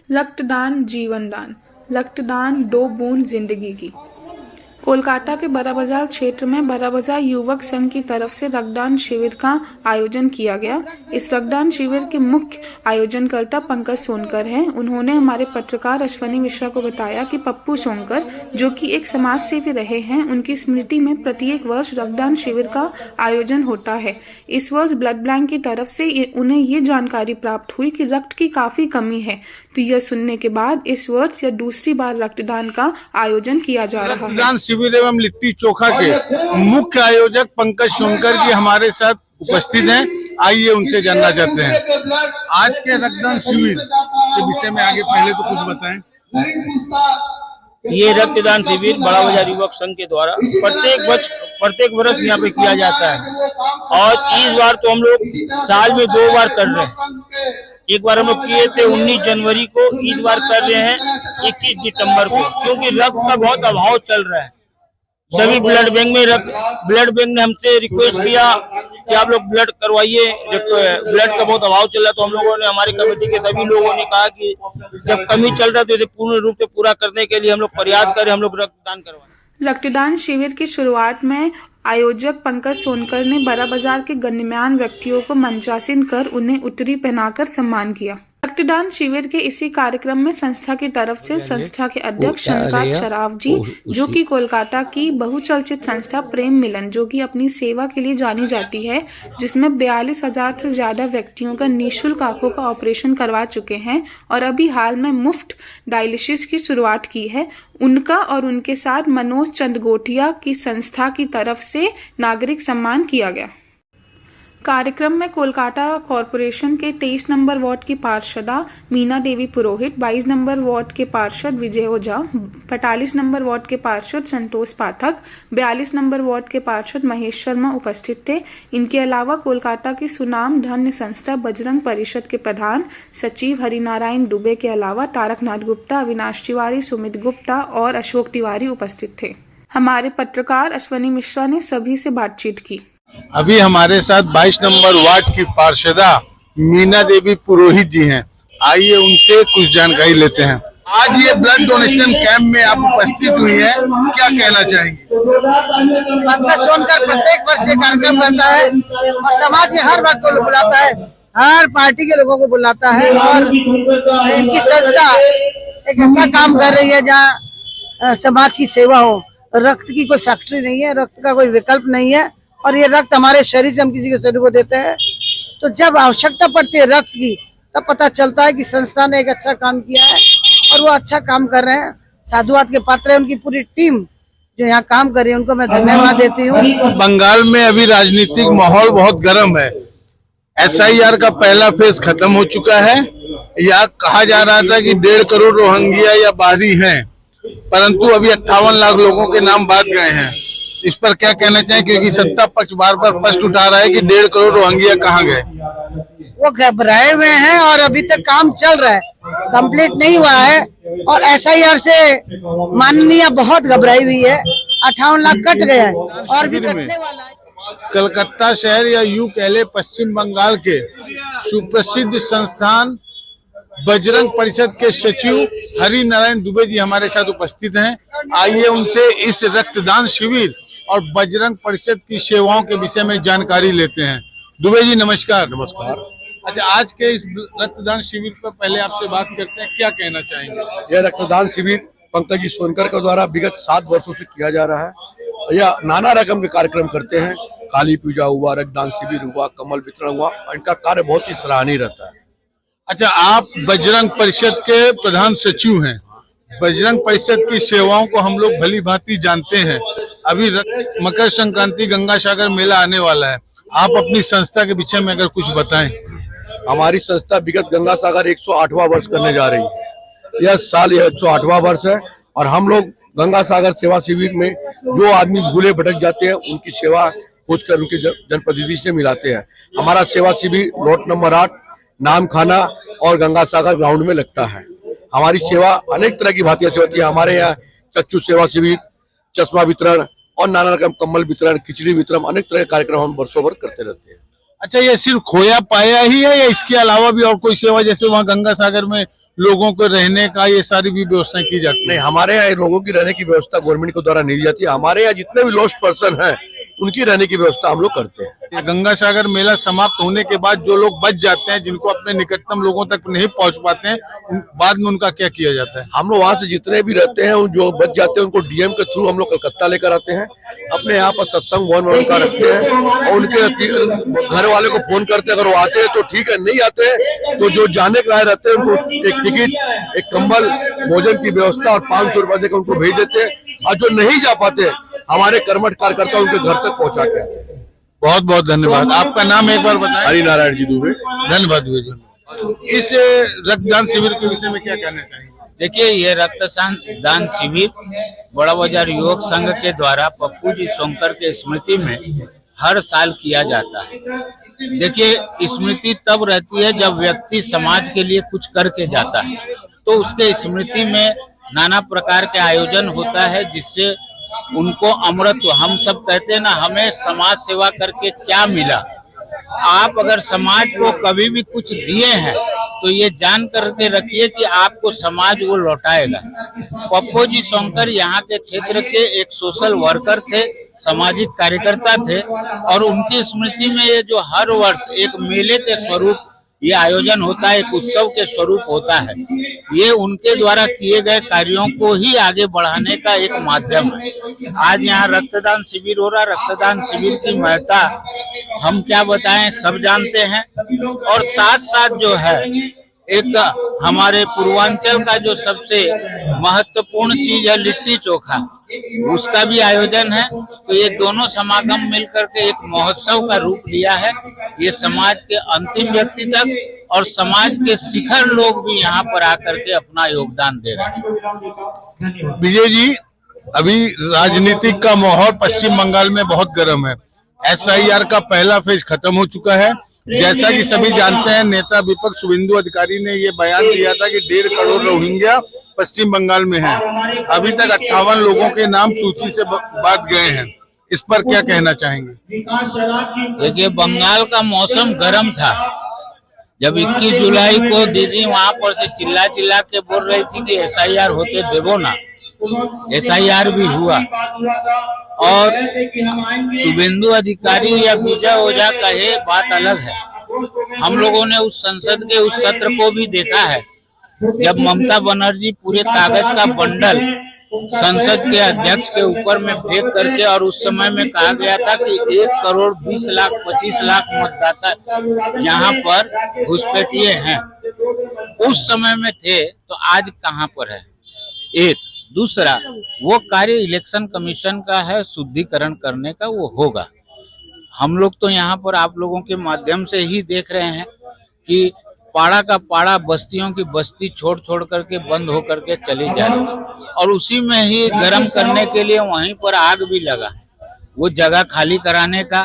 रक्तदान जीवन दान। रक्तदान दो बूंद जिंदगी की। कोलकाता के बड़ा बाजार क्षेत्र में बड़ा बाजार युवक संघ की तरफ से रक्तदान शिविर का आयोजन किया गया। इस रक्तदान शिविर के मुख्य आयोजनकर्ता पंकज सोनकर हैं। उन्होंने हमारे पत्रकार अश्वनी मिश्रा को बताया कि पप्पू सोनकर, जो कि एक समाज सेवी रहे हैं, उनकी स्मृति में प्रत्येक वर्ष रक्तदान शिविर का आयोजन होता है। इस वर्ष ब्लड बैंक की तरफ से उन्हें ये जानकारी प्राप्त हुई कि रक्त की काफी कमी है, तो यह सुनने के बाद इस वर्ष यह दूसरी बार रक्तदान का आयोजन किया जा रहा है। शिविर एवं लिट्टी चोखा के मुख्य आयोजक पंकज सोनकर जी हमारे साथ उपस्थित हैं। आइए उनसे जानना चाहते हैं आज के रक्तदान शिविर के विषय में। आगे पहले तो कुछ बताएं। ये रक्तदान शिविर बड़ा बाजार युवक संघ के द्वारा प्रत्येक वर्ष यहाँ पे किया जाता है और इस बार तो हम लोग साल में 2 बार कर रहे हैं। एक बार हम लोग किए थे 19 जनवरी को, इस बार कर रहे हैं 21 दिसंबर को, क्योंकि रक्त का बहुत अभाव चल रहा है। सभी ब्लड बैंक ने हमसे रिक्वेस्ट किया कि आप लोग ब्लड करवाइए, ब्लड का बहुत अभाव चल रहा है। तो हम लोगों ने, हमारी कमेटी के सभी लोगों ने कहा कि जब कमी चल रहा है तो इसे पूर्ण रूप से पूरा करने के लिए हम लोग प्रयास करें, हम लोग रक्तदान करवाएं। रक्तदान शिविर की शुरुआत में आयोजक पंकज सोनकर ने बड़ा बाजार के गण्यमान्य व्यक्तियों को मंचासीन कर उन्हें उत्तरी पहनाकर सम्मान किया। रक्तदान शिविर के इसी कार्यक्रम में संस्था की तरफ से संस्था के अध्यक्ष शंकर शराफ जी, जो कि कोलकाता की बहुचर्चित संस्था प्रेम मिलन, जो कि अपनी सेवा के लिए जानी जाती है, जिसमें 42,000 से ज्यादा व्यक्तियों का निःशुल्क आंखों का ऑपरेशन करवा चुके हैं और अभी हाल में मुफ्त डायलिसिस की शुरुआत की है, उनका और उनके साथ मनोज चंद गोठिया की संस्था की तरफ से नागरिक सम्मान किया गया। कार्यक्रम में कोलकाता कॉरपोरेशन के 23 नंबर वार्ड की पार्षदा मीना देवी पुरोहित, 22 नंबर वार्ड के पार्षद विजय ओझा, 45 नंबर वार्ड के पार्षद संतोष पाठक, 42 नंबर वार्ड के पार्षद महेश शर्मा उपस्थित थे। इनके अलावा कोलकाता की सुनाम धन्य संस्था बजरंग परिषद के प्रधान सचिव हरिनारायण दुबे के अलावा तारकनाथ गुप्ता, अविनाश तिवारी, सुमित गुप्ता और अशोक तिवारी उपस्थित थे। हमारे पत्रकार अश्वनी मिश्रा ने सभी से बातचीत की। अभी हमारे साथ 22 नंबर वार्ड की पार्षदा मीना देवी पुरोहित जी हैं। आइए उनसे कुछ जानकारी लेते हैं। आज ये ब्लड डोनेशन कैंप में आप उपस्थित हुई हैं, क्या कहना चाहेंगे? पंकज सोनकर प्रत्येक वर्ष ये कार्यक्रम करता है और समाज के हर वर्ग को बुलाता है, हर पार्टी के लोगों को बुलाता है और इनकी संस्था एक ऐसा काम कर रही है जहाँ समाज की सेवा हो। रक्त की कोई फैक्ट्री नहीं है, रक्त का कोई विकल्प नहीं है और ये रक्त हमारे शरीर से हम किसी के शरीर को देते हैं, तो जब आवश्यकता पड़ती है रक्त की तब पता चलता है कि संस्था ने एक अच्छा काम किया है और वो अच्छा काम कर रहे हैं। साधुवाद के पात्र है उनकी पूरी टीम जो यहाँ काम कर रही है, उनको मैं धन्यवाद देती हूँ। बंगाल में अभी राजनीतिक माहौल बहुत गर्म है। SIR का पहला फेज खत्म हो चुका है। यह कहा जा रहा था कि 1.5 करोड़ रोहिंग्या या बाहरी हैं, परंतु अभी 58 लाख लोगों के नाम बाद गए हैं। इस पर क्या कहना चाहें, क्योंकि सत्ता पक्ष बार बार प्रश्न उठा रहा है कि 1.5 करोड़ रोहिंग्या कहाँ गए? वो घबराए हुए हैं और अभी तक काम चल रहा है, कंप्लीट नहीं हुआ है और SIR से माननीय बहुत घबराई हुई है। 58 लाख कट गए हैं और भी कटने वाला है। कलकत्ता शहर या यूं कह ले पश्चिम बंगाल के सुप्रसिद्ध संस्थान बजरंग परिषद के सचिव हरिनारायण दुबे जी हमारे साथ उपस्थित हैं। आइए उनसे इस रक्तदान शिविर और बजरंग परिषद की सेवाओं के विषय में जानकारी लेते हैं। दुबे जी नमस्कार। नमस्कार। अच्छा, आज के इस रक्तदान शिविर पर पहले आपसे बात करते हैं, क्या कहना चाहेंगे? यह रक्तदान शिविर पंकज जी सोनकर के द्वारा विगत 7 वर्षों से किया जा रहा है। यह नाना रकम के कार्यक्रम करते हैं, काली पूजा हुआ, रक्तदान शिविर हुआ, कमल वितरण हुआ। इनका कार्य बहुत ही सराहनीय रहता है। अच्छा, आप बजरंग परिषद के प्रधान सचिव हैं। बजरंग परिषद की सेवाओं को हम लोग भली भांति जानते हैं। अभी मकर संक्रांति गंगा सागर मेला आने वाला है, आप अपनी संस्था के विषय में अगर कुछ बताएं। हमारी संस्था विगत गंगा सागर 108वां वर्ष करने जा रही है। यह साल 108वां वर्ष है और हम लोग गंगा सागर सेवा शिविर में जो आदमी भूले भटक जाते हैं उनकी सेवा खोजकर उनके जनप्रतिनिधि से मिलाते हैं। हमारा सेवा शिविर लॉट नंबर 8 नाम खाना और गंगा सागर ग्राउंड में लगता है। हमारी सेवा अनेक तरह की भांति से होती है। हमारे यहाँ चक्षु सेवा शिविर, चश्मा वितरण और नाना रकम कम्बल वितरण, खिचड़ी वितरण, अनेक तरह के कार्यक्रम हम वर्षों भर करते रहते हैं। अच्छा, ये सिर्फ खोया पाया ही है या इसके अलावा भी और कोई सेवा, जैसे वहाँ गंगा सागर में लोगों को रहने का ये सारी भी व्यवस्था की जाती है? नहीं, हमारे यहाँ लोगों की रहने की व्यवस्था गवर्नमेंट के द्वारा नहीं दी जाती है। हमारे यहाँ जितने भी लॉस्ट पर्सन हैं उनकी रहने की व्यवस्था हम लोग करते हैं। ये गंगा सागर मेला समाप्त होने के बाद जो लोग बच जाते हैं, जिनको अपने निकटतम लोगों तक नहीं पहुंच पाते हैं, बाद में उनका क्या किया जाता है? हम लोग वहाँ से जितने भी रहते हैं जो बच जाते हैं उनको डीएम के थ्रू हम लोग कलकत्ता लेकर आते हैं, अपने यहाँ पर सत्संग भवन में उनका रखते हैं और उनके घर वाले को फोन करते हैं। अगर वो आते हैं तो ठीक है, नहीं आते हैं तो जो जाने के लायक रहते हैं उनको एक टिकट, एक कंबल, भोजन की व्यवस्था और 500 रुपए देकर उनको भेज देते हैं। और जो नहीं जा पाते हमारे कर्मठ कार्यकर्ता उनके घर तक पहुँचा के। बहुत बहुत धन्यवाद। आपका नाम एक बार बताएं। हरिनारायण जी दुबे। धन्यवाद दुबे जी। इस रक्तदान शिविर के विषय में क्या कहना चाहेंगे? देखिए, ये रक्तदान शिविर बड़ा बाजार युवक संघ के द्वारा पप्पू जी सोनकर के स्मृति में हर साल किया जाता है। देखिए, स्मृति तब रहती है जब व्यक्ति समाज के लिए कुछ करके जाता है, तो उसके स्मृति में नाना प्रकार के आयोजन होता है, जिससे उनको अमृत, हम सब कहते हैं ना, हमें समाज सेवा करके क्या मिला। आप अगर समाज को कभी भी कुछ दिए हैं तो ये जान करके रखिए कि आपको समाज वो लौटाएगा। पप्पू जी सोनकर यहाँ के क्षेत्र के एक सोशल वर्कर थे, सामाजिक कार्यकर्ता थे, और उनकी स्मृति में ये जो हर वर्ष एक मेले के स्वरूप ये आयोजन होता है, एक उत्सव के स्वरूप होता है, ये उनके द्वारा किए गए कार्यों को ही आगे बढ़ाने का एक माध्यम है। आज यहाँ रक्तदान शिविर हो रहा, रक्तदान शिविर की महत्ता हम क्या बताएं, सब जानते हैं। और साथ साथ जो है एक हमारे पूर्वांचल का जो सबसे महत्वपूर्ण चीज है लिट्टी चोखा, उसका भी आयोजन है। तो ये दोनों समागम मिलकर के एक महोत्सव का रूप लिया है। ये समाज के अंतिम व्यक्ति तक और समाज के शिखर लोग भी यहाँ पर आकर के अपना योगदान दे रहे हैं। विजय जी, अभी राजनीतिक का माहौल पश्चिम बंगाल में बहुत गर्म है। SIR का पहला फेज खत्म हो चुका है। जैसा कि सभी जानते हैं, नेता विपक्ष शुभेंदु अधिकारी ने ये बयान दिया था कि 1.5 करोड़ रोहिंग्या पश्चिम बंगाल में हैं। अभी तक 58 लोगों के नाम सूची से बाद गए हैं। इस पर क्या कहना चाहेंगे? देखिए, बंगाल का मौसम गर्म था। जब 21 जुलाई को दीदी वहां पर से चिल्ला चिल्ला के बोल रही थी कि SIR होते देवो ना, SIR भी हुआ। और शुभेंदु अधिकारी या विजय ओझा कहे, बात अलग है। हम लोगों ने उस संसद के उस सत्र को भी देखा है, जब ममता बनर्जी पूरे कागज का बंडल संसद के अध्यक्ष के ऊपर में फेंक करके, और उस समय में कहा गया था कि 1 करोड़ 20 लाख 25 लाख मतदाता यहाँ पर घुसपैठिए हैं, उस समय में थे, तो आज कहाँ पर है? एक दूसरा, वो कार्य इलेक्शन कमीशन का है, शुद्धिकरण करने का, वो होगा। हम लोग तो यहाँ पर आप लोगों के माध्यम से ही देख रहे हैं कि पाड़ा का पाड़ा, बस्तियों की बस्ती छोड़ करके बंद होकर के चली जा रही, और उसी में ही गर्म करने के लिए वहीं पर आग भी लगा, वो जगह खाली कराने का,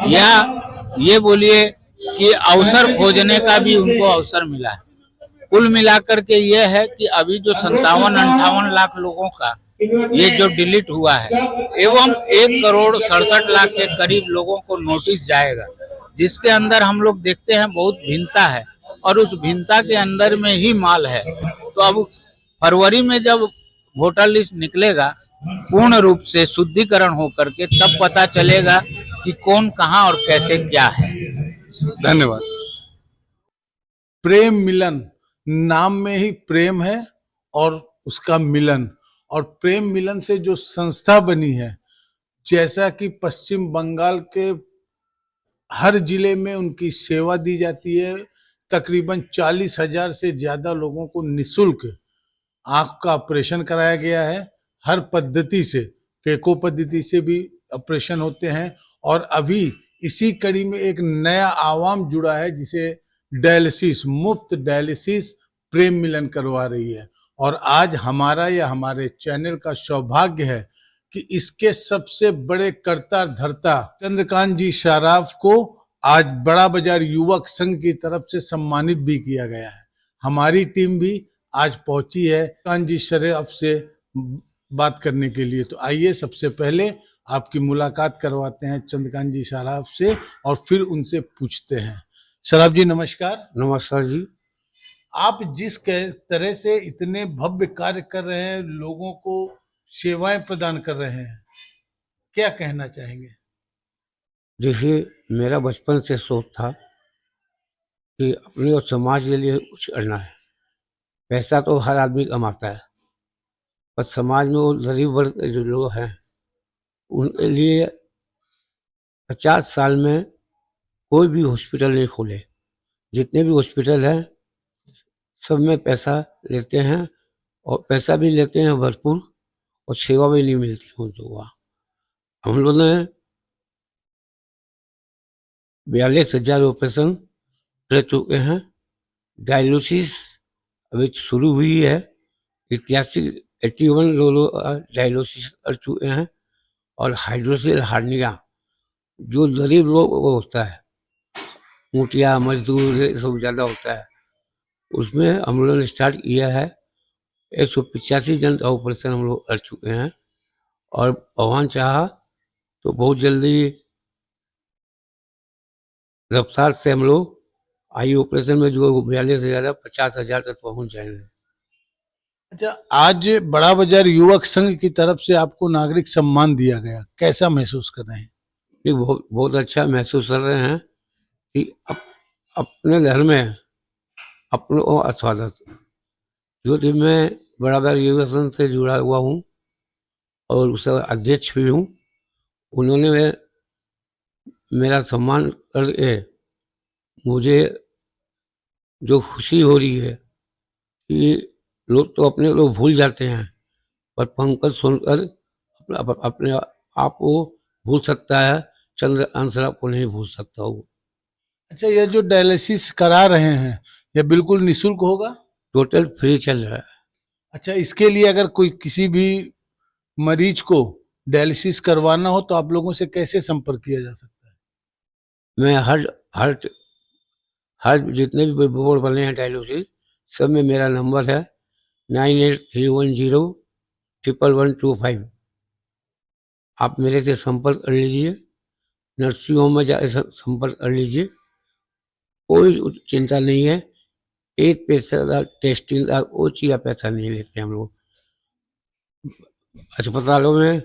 या ये बोलिए कि अवसर खोजने का भी उनको अवसर मिला है। कुल मिलाकर के ये है कि अभी जो 57-58 लाख लोगों का ये जो डिलीट हुआ है, एवं 1 करोड़ 67 लाख के करीब लोगों को नोटिस जाएगा, जिसके अंदर हम लोग देखते हैं बहुत भिन्नता है, और उस भिन्नता के अंदर में ही माल है। तो अब फरवरी में जब वोटर लिस्ट निकलेगा पूर्ण रूप से शुद्धिकरण होकर के, तब पता चलेगा कि कौन कहां और कैसे क्या है। धन्यवाद। प्रेम मिलन, नाम में ही प्रेम है और उसका मिलन, और प्रेम मिलन से जो संस्था बनी है, जैसा कि पश्चिम बंगाल के हर जिले में उनकी सेवा दी जाती है। तकरीबन 40,000 से ज्यादा लोगों को निःशुल्क आंख का ऑपरेशन कराया गया है। हर पद्धति से, फेको पद्धति से भी ऑपरेशन होते हैं, और अभी इसी कड़ी में एक नया आवाम जुड़ा है जिसे डायलिसिस, मुफ्त डायलिसिस प्रेम मिलन करवा रही है। और आज हमारा या हमारे चैनल का सौभाग्य है कि इसके सबसे बड़े कर्ता धर्ता चंद्रकांत जी शराफ को आज बड़ा बाजार युवक संघ की तरफ से सम्मानित भी किया गया है। हमारी टीम भी आज पहुंची है चंद्रकांत जी शराफ से बात करने के लिए। तो आइए सबसे पहले आपकी मुलाकात करवाते हैं चंद्रकांत जी सराफ से और फिर उनसे पूछते हैं। सराफ जी नमस्कार। नमस्कार जी। आप जिस तरह से इतने भव्य कार्य कर रहे हैं, लोगों को सेवाएं प्रदान कर रहे हैं, क्या कहना चाहेंगे? देखिए, मेरा बचपन से सोच था कि अपने और समाज के लिए कुछ करना है। पैसा तो हर आदमी कमाता है, पर समाज में वो गरीब वर्ग के जो लोग हैं उनके लिए 50 साल में कोई भी हॉस्पिटल नहीं खोले। जितने भी हॉस्पिटल हैं सब में पैसा लेते हैं और पैसा भी लेते हैं भरपूर और सेवा भी नहीं मिलती उनको वहाँ। हम लोग ने 42,000 ऑपरेशन कर चुके हैं। डायलिसिस अभी शुरू हुई है। 81 लोग डायलिसिस कर चुके हैं। और हाइड्रोसिल हार्निया जो गरीब लोग को होता है, मुठिया मजदूर ये सब ज़्यादा होता है, उसमें हम लोगों ने स्टार्ट किया है। 185 जन का ऑपरेशन हम लोग कर चुके हैं और भगवान चाहा तो बहुत जल्दी रफ्तार से हम लोग आई ऑपरेशन में जो 42,000 50,000 तक पहुंच जाएंगे। अच्छा, आज बड़ा बाजार युवक संघ की तरफ से आपको नागरिक सम्मान दिया गया, कैसा महसूस कर रहे हैं? ये बहुत बहुत अच्छा महसूस कर रहे हैं कि अपने घर में अपनों को स्वागत। जो कि मैं बड़ा बाजार युवक संघ से जुड़ा हुआ हूँ और उसका अध्यक्ष भी हूँ। उन्होंने मेरा सम्मान करके मुझे जो खुशी हो रही है कि लोग तो अपने लोग भूल जाते हैं, पर पंकज सोनकर अपने आप को भूल सकता है, चंद्रकांत सराफ को नहीं भूल सकता वो। अच्छा, ये जो डायलिसिस करा रहे हैं ये बिल्कुल निःशुल्क होगा? टोटल फ्री चल रहा है। अच्छा, इसके लिए अगर कोई किसी भी मरीज को डायलिसिस करवाना हो तो आप लोगों से कैसे संपर्क किया जा सकता है? मैं हर जितने भी बोर्ड बने हैं डायलिसिस सब में मेरा नंबर है 9831011125। आप मेरे से संपर्क कर लीजिए। नर्सिंग होम में जाकर संपर्क कर लीजिए। कोई चिंता नहीं है। एक पैसा का टेस्टिंग का कोई या पैसा नहीं लेते हम लोग। अस्पतालों में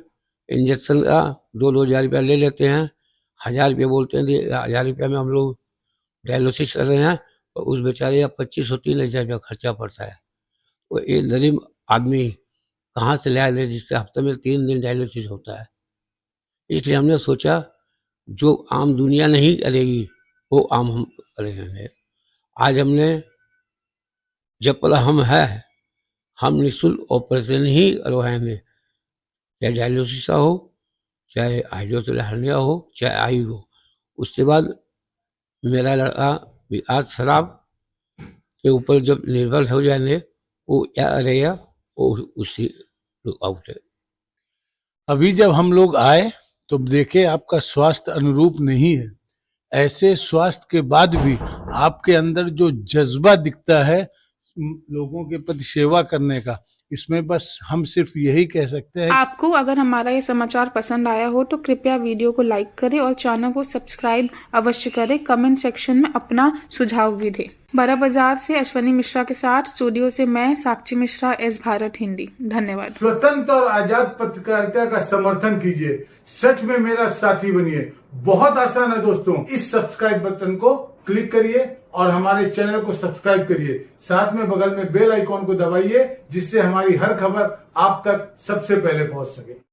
इंजेक्शन का 2-2 हज़ार रुपया ले लेते हैं। 1,000 रुपये बोलते हैं। 1,000 रुपया में हम लोग डायलिसिस कर रहे हैं और उस बेचारे का 2500-3,000 रुपया खर्चा पड़ता है। तो एक गरीब आदमी कहाँ से लाया ले जिससे हफ्ते में 3 दिन डायलिसिस होता है। इसलिए हमने सोचा जो आम दुनिया नहीं करेगी वो आम हम करेंगे। आज हमने जब पला हम निःशुल्क ऑपरेशन ही करवाएंगे, चाहे डायलिसिस हो, चाहे हाइड्रोसिल हार्निया हो, चाहे आई हो। उसके बाद मेरा लड़का विकास सराफ के ऊपर जब निर्भर हो जाएंगे वो क्या रहेगा वो उसी आउट है। अभी जब हम लोग आए तो देखे आपका स्वास्थ्य अनुरूप नहीं है। ऐसे स्वास्थ्य के बाद भी आपके अंदर जो जज्बा दिखता है लोगों के प्रति सेवा करने का, इसमें बस हम सिर्फ यही कह सकते हैं। आपको अगर हमारा ये समाचार पसंद आया हो तो कृपया वीडियो को लाइक करें और चैनल को सब्सक्राइब अवश्य करें। कमेंट सेक्शन में अपना सुझाव भी दें। बड़ा बाजार से अश्वनी मिश्रा के साथ स्टूडियो से मैं साक्षी मिश्रा, एस भारत हिंदी। धन्यवाद। स्वतंत्र और आजाद पत्रकारिता का समर्थन कीजिए, सच में मेरा साथी बनिए। बहुत आसान है दोस्तों, इस सब्सक्राइब बटन को क्लिक करिए और हमारे चैनल को सब्सक्राइब करिए। साथ में बगल में बेल आइकॉन को दबाइए जिससे हमारी हर खबर आप तक सबसे पहले पहुंच सके।